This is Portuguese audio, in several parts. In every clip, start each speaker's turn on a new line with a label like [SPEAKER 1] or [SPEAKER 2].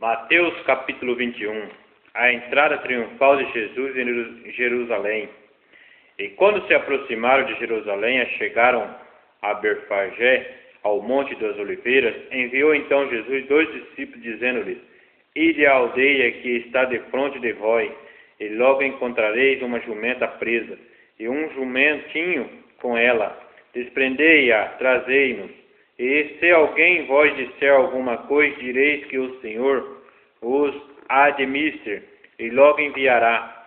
[SPEAKER 1] Mateus capítulo 21. A entrada triunfal de Jesus em Jerusalém. E quando se aproximaram de Jerusalém, chegaram a Betfagé, ao Monte das Oliveiras, enviou então Jesus 2 discípulos, dizendo-lhes: Ide à aldeia que está defronte de vós, e logo encontrareis uma jumenta presa, e um jumentinho com ela. Desprendei-a, trazei-nos. E se alguém vos disser alguma coisa, direis que o Senhor os há de mister, e logo enviará.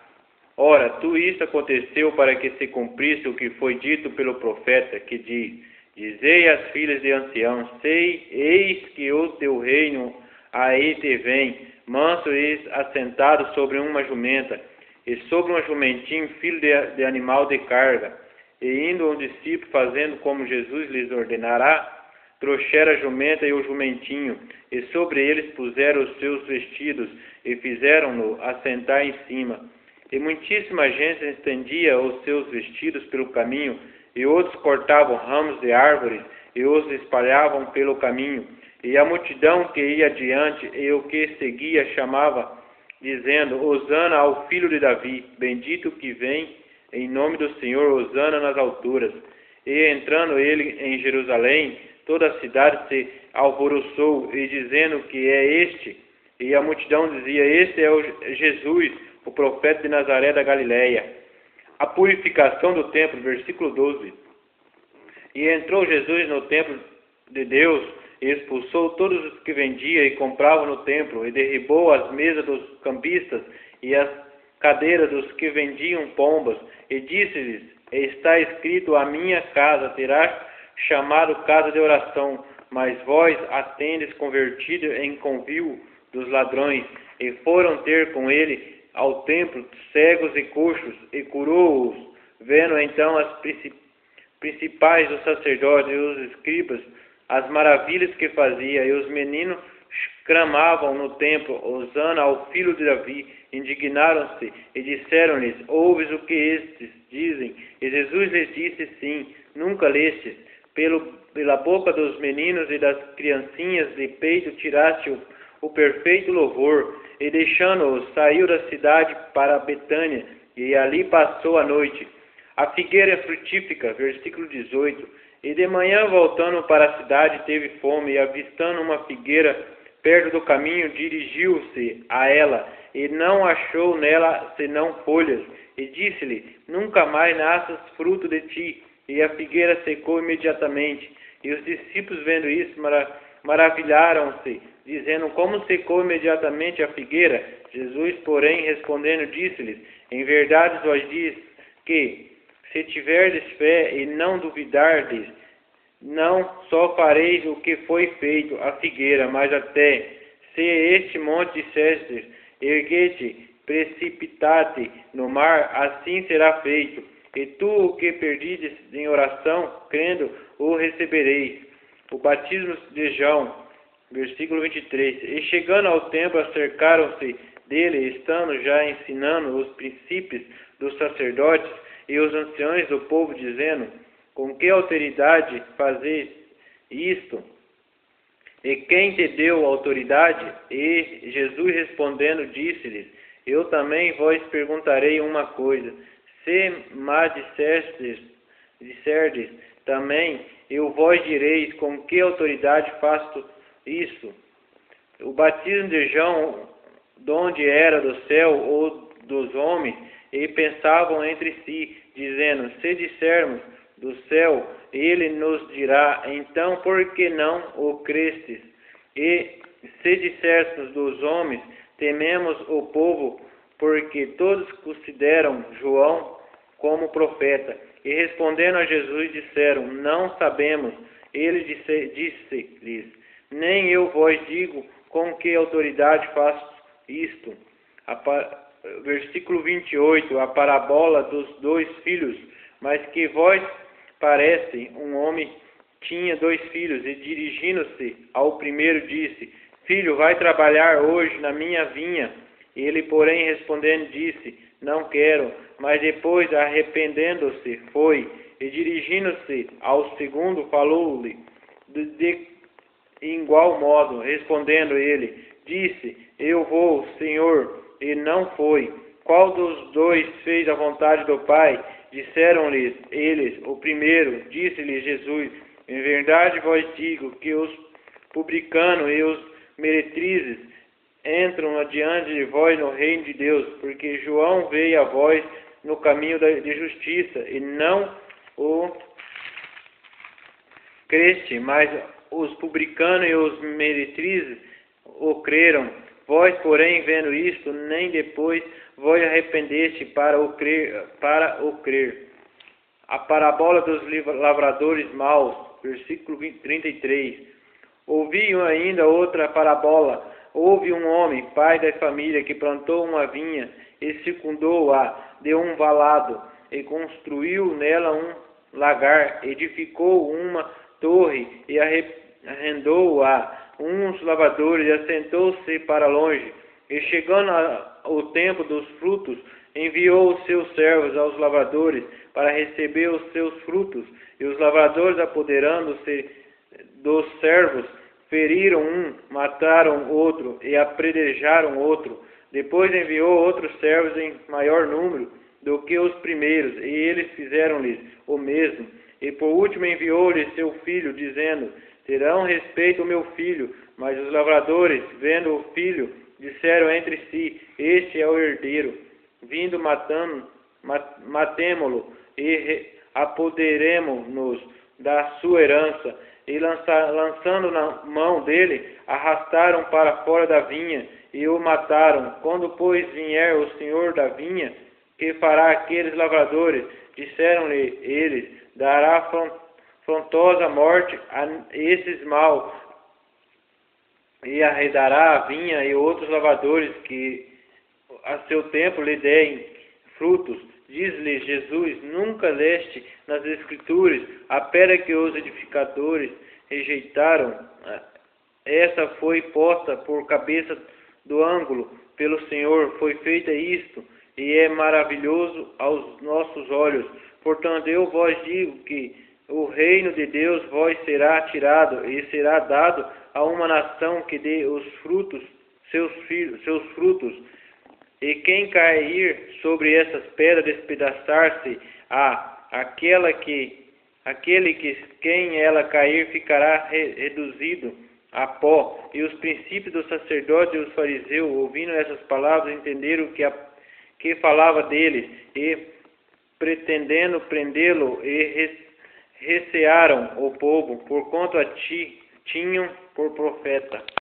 [SPEAKER 1] Ora, tudo isso aconteceu para que se cumprisse o que foi dito pelo profeta, que diz: Dizei às filhas de anciãos: eis que o teu reino aí te vem, manso e assentado sobre uma jumenta, e sobre um jumentinho, filho de animal de carga. E indo um discípulo, fazendo como Jesus lhes ordenará, trouxeram a jumenta e o jumentinho, e sobre eles puseram os seus vestidos, e fizeram-no assentar em cima. E muitíssima gente estendia os seus vestidos pelo caminho, e outros cortavam ramos de árvores, e os espalhavam pelo caminho. E a multidão que ia adiante, e o que seguia, chamava, dizendo: Hosana ao filho de Davi, bendito que vem em nome do Senhor, hosana nas alturas. E entrando ele em Jerusalém, toda a cidade se alvoroçou, e dizendo: que é este? E a multidão dizia: Este é o Jesus, o profeta de Nazaré da Galileia. A purificação do templo, versículo 12. E entrou Jesus no templo de Deus, e expulsou todos os que vendiam e compravam no templo, e derribou as mesas dos cambistas e as cadeiras dos que vendiam pombas, e disse-lhes: Está escrito: a minha casa terá chamado casa de oração, mas vós a tendes convertido em convívio dos ladrões. E foram ter com ele ao templo cegos e coxos, e curou-os. Vendo então as principais dos sacerdotes e os escribas as maravilhas que fazia, e os meninos clamavam no templo: Hosana ao filho de Davi. Indignaram-se e disseram-lhes: Ouves o que estes dizem? E Jesus lhes disse: Sim, nunca lestes? Pela boca dos meninos e das criancinhas de peito tiraste o perfeito louvor. E deixando-os, saiu da cidade para Betânia, e ali passou a noite. A figueira frutífica, versículo 18. E de manhã, voltando para a cidade, teve fome, e avistando uma figueira perto do caminho, dirigiu-se a ela, e não achou nela senão folhas. E disse-lhe: Nunca mais nasças fruto de ti. E a figueira secou imediatamente. E os discípulos, vendo isso, maravilharam-se, dizendo: Como secou imediatamente a figueira? Jesus, porém, respondendo, disse-lhes: Em verdade vos digo que, se tiverdes fé e não duvidardes, não só fareis o que foi feito à figueira, mas até, se este monte disseste: Ergue-te, precipita-te no mar, assim será feito. E tu, o que perdides em oração, crendo, o recebereis. O batismo de João, versículo 23. E chegando ao templo, acercaram-se dele, estando já ensinando os princípios dos sacerdotes e os anciões do povo, dizendo: Com que autoridade fazeis isto? E quem te deu autoridade? E Jesus respondendo, disse-lhes: Eu também vos perguntarei uma coisa. Se disserdes também, eu vos direis com que autoridade faço isso. O batismo de João, donde era, do céu ou dos homens? E pensavam entre si, dizendo: Se dissermos do céu, ele nos dirá: Então, por que não o crestes? E se dissermos dos homens, tememos o povo, porque todos consideram João como profeta. E respondendo a Jesus, disseram: Não sabemos. Ele disse-lhes: Nem eu vos digo com que autoridade faço isto. Versículo 28, a parábola dos 2 filhos. Mas que vós parece, um homem tinha 2 filhos, e dirigindo-se ao primeiro, disse: Filho, vai trabalhar hoje na minha vinha. Ele, porém, respondendo, disse: Não quero. Mas depois, arrependendo-se, foi. E dirigindo-se ao segundo, falou-lhe de igual modo. Respondendo ele, disse: e não foi. Qual dos dois fez a vontade do Pai? Disseram-lhes eles, o primeiro. Disse-lhes Jesus, em verdade vos digo que os publicanos e os meretrizes entram adiante de vós no reino de Deus, porque João veio a vós no caminho de justiça, e não o creste, mas os publicanos e os meretrizes o creram. Vós, porém, vendo isto, nem depois vos arrependeste para o crer. A parábola dos lavradores maus, versículo 33. Ouvi ainda outra parábola. Houve um homem, pai da família, que plantou uma vinha e circundou-a de um valado, e construiu nela um lagar, edificou uma torre e arrendou-a uns lavradores, e assentou-se para longe. E chegando o tempo dos frutos, enviou os seus servos aos lavradores para receber os seus frutos. E os lavradores, apoderando-se dos servos, feriram um, mataram outro e apedrejaram outro. Depois enviou outros servos em maior número do que os primeiros, e eles fizeram-lhes o mesmo. E por último enviou-lhes seu filho, dizendo: terão respeito ao meu filho. Mas os lavradores, vendo o filho, disseram entre si: este é o herdeiro. Vindo, matemo-lo e apoderemo-nos da sua herança. E lançando na mão dele, arrastaram para fora da vinha e o mataram. Quando, pois, vier o senhor da vinha, que fará aqueles lavradores? Disseram-lhe eles: dará afrontosa morte a esses maus, e arredará a vinha e outros lavradores que a seu tempo lhe deem frutos. Diz-lhe Jesus: nunca leste nas Escrituras a pedra que os edificadores rejeitaram? Essa foi posta por cabeça do ângulo pelo Senhor. Foi feita isto, e é maravilhoso aos nossos olhos. Portanto, eu vos digo que o reino de Deus vos será tirado e será dado a uma nação que dê os frutos, seus frutos. E quem cair sobre essas pedras, despedaçar-se aquele que quem ela cair ficará reduzido a pó. E os princípios dos sacerdotes e os fariseus, ouvindo essas palavras, entenderam que falava deles, e pretendendo prendê-lo, e recearam o povo, porquanto a ti tinham por profeta.